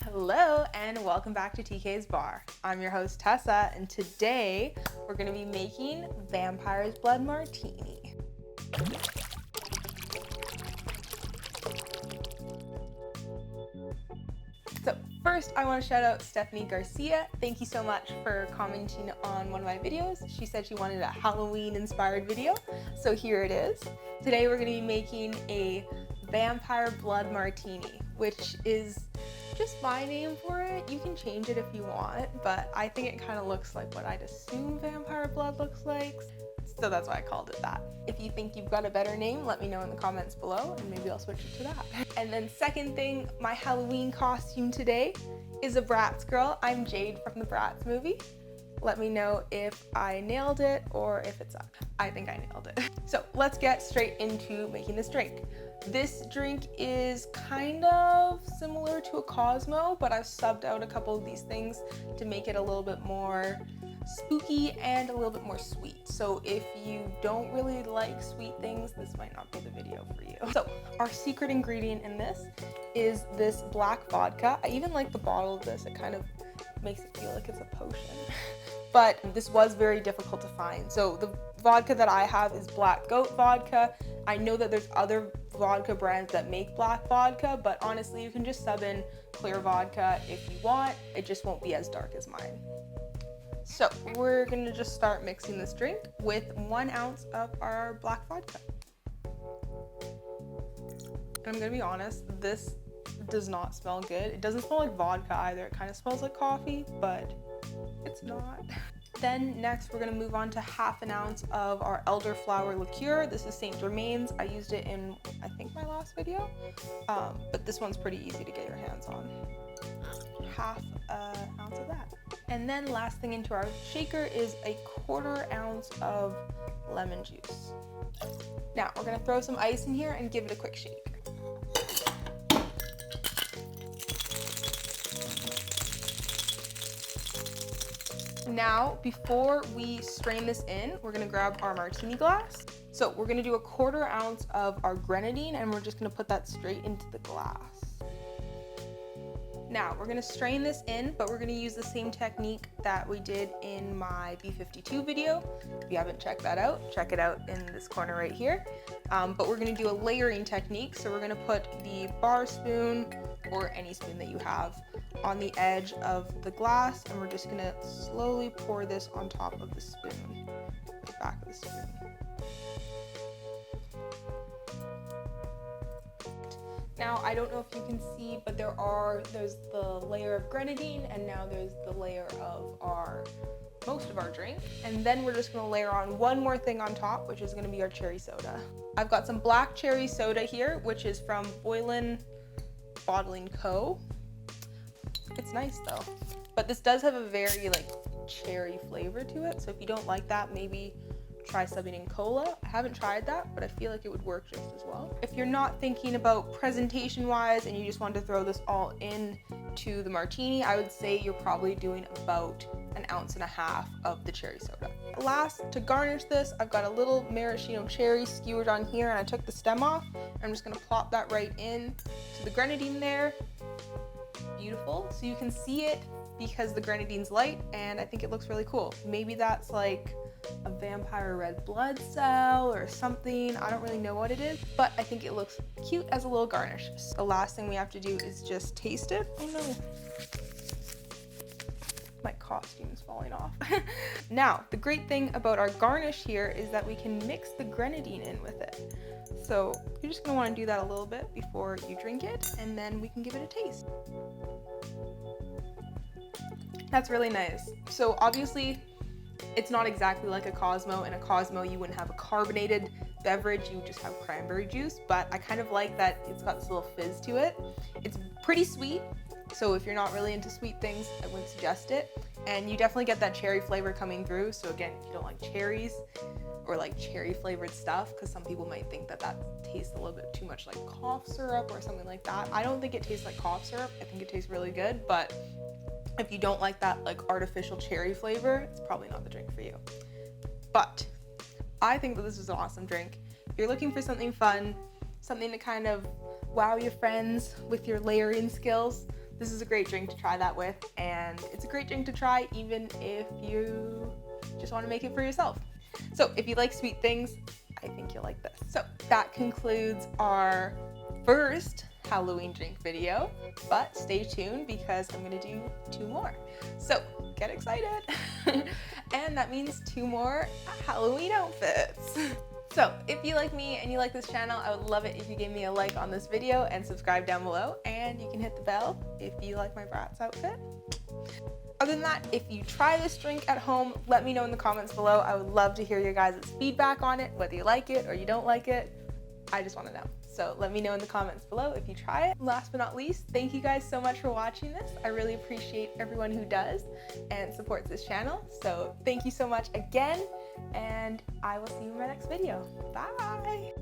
Hello and welcome back to TK's Bar. I'm your host Tessa, and today we're going to be making Vampire's Blood Martini. So first I want to shout out Stephanie Garcia. Thank you so much for commenting on one of my videos. She said she wanted a Halloween inspired video, so here it is. Today we're going to be making a Vampire Blood Martini, which is just my name for it. You can change it if you want, but I think it kind of looks like what I'd assume vampire blood looks like, so that's why I called it that. If you think you've got a better name, let me know in the comments below and maybe I'll switch it to that. And then second thing, my Halloween costume today is a Bratz girl. I'm Jade from the Bratz movie. Let me know if I nailed it or if it's up. I think I nailed it. So let's get straight into making this drink. This drink is kind of similar to a Cosmo, but I've subbed out a couple of these things to make it a little bit more spooky and a little bit more sweet. So if you don't really like sweet things, this might not be the video for you. So our secret ingredient in this is this black vodka. I even like the bottle of this. It kind of makes it feel like it's a potion. But this was very difficult to find. So the vodka that I have is Black Goat vodka. I know that there's other vodka brands that make black vodka, but honestly, you can just sub in clear vodka if you want. It just won't be as dark as mine. So we're gonna just start mixing this drink with 1 ounce of our black vodka. And I'm gonna be honest, this does not smell good. It doesn't smell like vodka either. It kind of smells like coffee, but it's not. Then next we're gonna move on to 1/2 ounce of our Elderflower Liqueur. This is St. Germain's. I used it in, I think, my last video, but this one's pretty easy to get your hands on. 1/2 ounce of that. And then last thing into our shaker is a 1/4 ounce of lemon juice. Now we're gonna throw some ice in here and give it a quick shake. Now, before we strain this in, we're gonna grab our martini glass. So we're gonna do a 1/4 ounce of our grenadine and we're just gonna put that straight into the glass. Now, we're gonna strain this in, but we're gonna use the same technique that we did in my B52 video. If you haven't checked that out, check it out in this corner right here. But we're gonna do a layering technique. So we're gonna put the bar spoon or any spoon that you have on the edge of the glass, and we're just gonna slowly pour this on top of the spoon, the back of the spoon. Now, I don't know if you can see, but there's the layer of grenadine, and now there's the layer of most of our drink. And then we're just gonna layer on one more thing on top, which is gonna be our cherry soda. I've got some black cherry soda here, which is from Boylan Bottling Co. It's nice though, but this does have a very cherry flavor to it. So if you don't like that, maybe try subbing in cola. I haven't tried that, but I feel like it would work just as well. If you're not thinking about presentation wise and you just want to throw this all in to the martini, I would say you're probably doing about 1.5 ounces of the cherry soda. Last, to garnish this, I've got a little maraschino cherry skewered on here, and I took the stem off. I'm just gonna plop that right in to the grenadine there. Beautiful. So you can see it because the grenadine's light, and I think it looks really cool. Maybe that's like a vampire red blood cell or something. I don't really know what it is, but I think it looks cute as a little garnish. So the last thing we have to do is just taste it. Oh no. My costume's falling off. Now, the great thing about our garnish here is that we can mix the grenadine in with it. So you're just gonna wanna do that a little bit before you drink it, and then we can give it a taste. That's really nice. So obviously, it's not exactly like a Cosmo. In a Cosmo, you wouldn't have a carbonated beverage, you would just have cranberry juice, but I kind of like that it's got this little fizz to it. It's pretty sweet, so if you're not really into sweet things, I wouldn't suggest it. And you definitely get that cherry flavor coming through, so again, if you don't like cherries or like cherry flavored stuff, because some people might think that tastes a little bit too much like cough syrup or something like that. I don't think it tastes like cough syrup. I think it tastes really good, but if you don't like that artificial cherry flavor, it's probably not the drink for you. But I think that this is an awesome drink. If you're looking for something fun, something to kind of wow your friends with your layering skills, this is a great drink to try that with, and it's a great drink to try even if you just want to make it for yourself. So if you like sweet things, I think you'll like this. So that concludes our first Halloween drink video, but stay tuned because I'm gonna do 2 more. So get excited. And that means 2 more Halloween outfits. So if you like me and you like this channel, I would love it if you gave me a like on this video and subscribe down below, and you can hit the bell if you like my Bratz outfit. Other than that, if you try this drink at home, let me know in the comments below. I would love to hear your guys' feedback on it, whether you like it or you don't like it. I just want to know. So let me know in the comments below if you try it. Last but not least, thank you guys so much for watching this. I really appreciate everyone who does and supports this channel. So thank you so much again, and I will see you in my next video. Bye!